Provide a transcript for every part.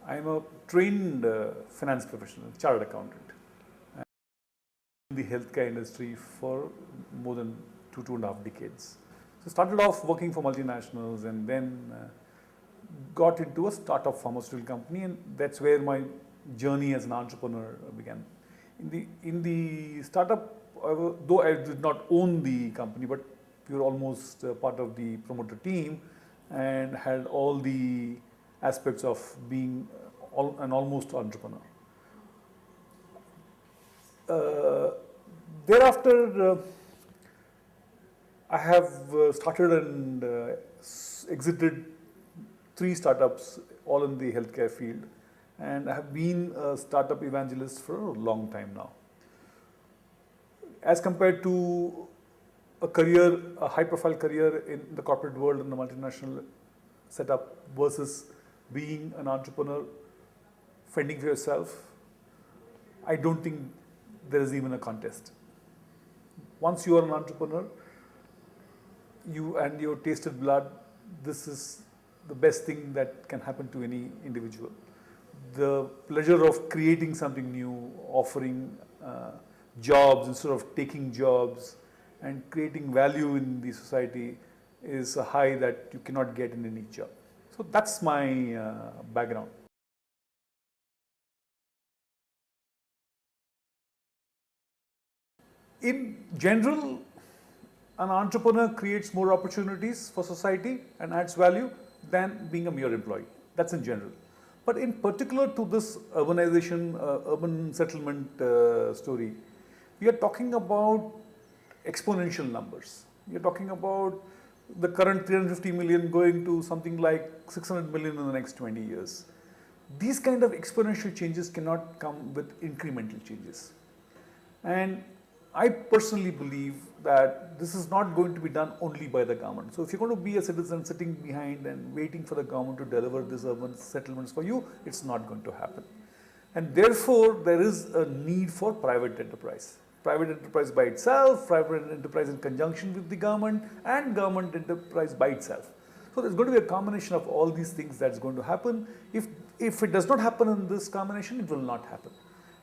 I am a trained finance professional, chartered accountant, and in the healthcare industry for more than two and a half decades. So started off working for multinationals and then got into a startup pharmaceutical company, and that's where my journey as an entrepreneur began. In the startup, though I did not own the company, but we were almost part of the promoter team and had all the aspects of being an almost entrepreneur. Thereafter, I have started and exited 3 startups, all in the healthcare field, and I have been a startup evangelist for a long time now. As compared to a career, a high-profile career in the corporate world in the multinational setup versus being an entrepreneur, fending for yourself, I don't think there is even a contest. Once you are an entrepreneur, you and your tasted blood, this is the best thing that can happen to any individual. The pleasure of creating something new, offering jobs instead of taking jobs, and creating value in the society is a high that you cannot get in any job. So that's my background. In general, an entrepreneur creates more opportunities for society and adds value than being a mere employee. That's in general. But in particular to this urbanization, urban settlement story, we are talking about exponential numbers. We are talking about the current 350 million going to something like 600 million in the next 20 years. These kind of exponential changes cannot come with incremental changes. And I personally believe that this is not going to be done only by the government. So if you're going to be a citizen sitting behind and waiting for the government to deliver these urban settlements for you, it's not going to happen. And therefore, there is a need for private enterprise. Private enterprise by itself, private enterprise in conjunction with the government, and government enterprise by itself. So there's going to be a combination of all these things that's going to happen. If it does not happen in this combination, it will not happen.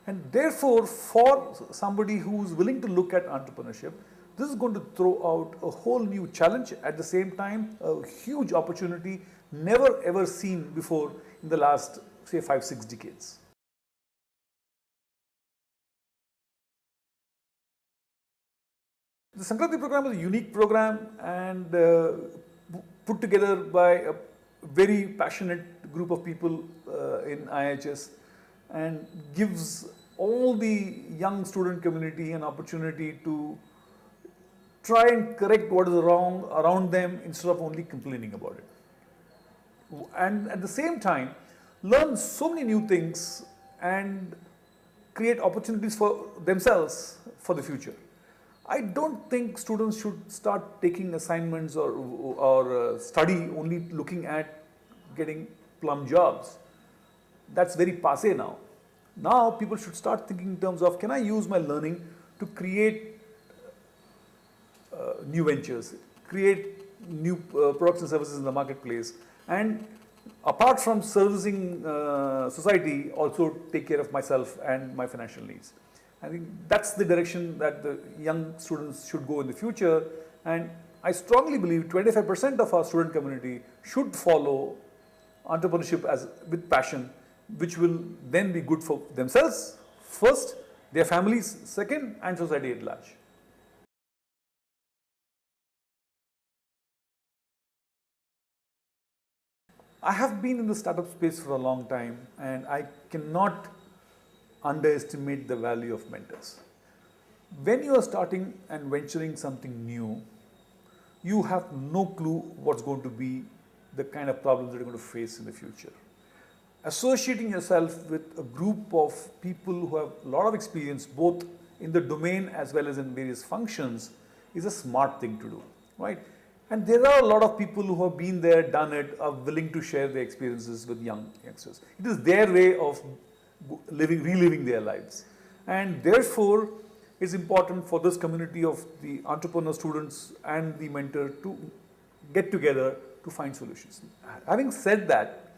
And therefore, for somebody who's willing to look at entrepreneurship, this is going to throw out a whole new challenge, at the same time a huge opportunity never ever seen before in the last, say, 5-6 decades. The san-kranti program is a unique program and put together by a very passionate group of people in IIHS, and gives all the young student community an opportunity to try and correct what is wrong around them instead of only complaining about it. And at the same time, learn so many new things and create opportunities for themselves for the future. I don't think students should start taking assignments or study only looking at getting plum jobs. That's very passé now. Now people should start thinking in terms of, can I use my learning to create new ventures, create new products and services in the marketplace, and apart from servicing society, also take care of myself and my financial needs. I think that's the direction that the young students should go in the future, and I strongly believe 25% of our student community should follow entrepreneurship with passion, which will then be good for themselves first, their families second, and society at large. I have been in the startup space for a long time, and I cannot underestimate the value of mentors. When you are starting and venturing something new, you have no clue what's going to be the kind of problems that you're going to face in the future. Associating yourself with a group of people who have a lot of experience both in the domain as well as in various functions is a smart thing to do, right? And there are a lot of people who have been there, done it, are willing to share their experiences with youngsters. It is their way of reliving their lives. And therefore, it's important for this community of the entrepreneur students and the mentor to get together to find solutions. Having said that,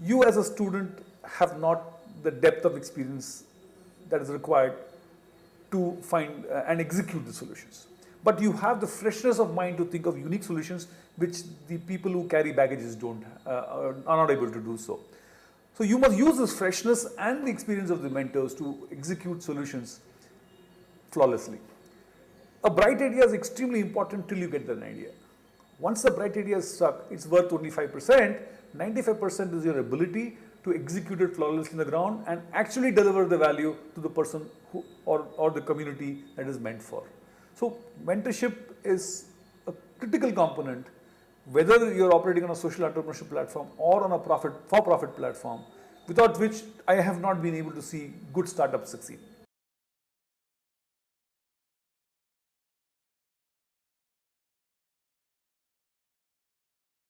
you as a student have not the depth of experience that is required to find and execute the solutions. But you have the freshness of mind to think of unique solutions which the people who carry baggages are not able to do so. So you must use this freshness and the experience of the mentors to execute solutions flawlessly. A bright idea is extremely important till you get an idea. Once the bright idea is stuck, it's worth only 5%. 95% is your ability to execute it flawlessly in the ground and actually deliver the value to the person who, or the community that is meant for. So mentorship is a critical component, whether you're operating on a social entrepreneurship platform or on a for-profit platform, without which I have not been able to see good startups succeed.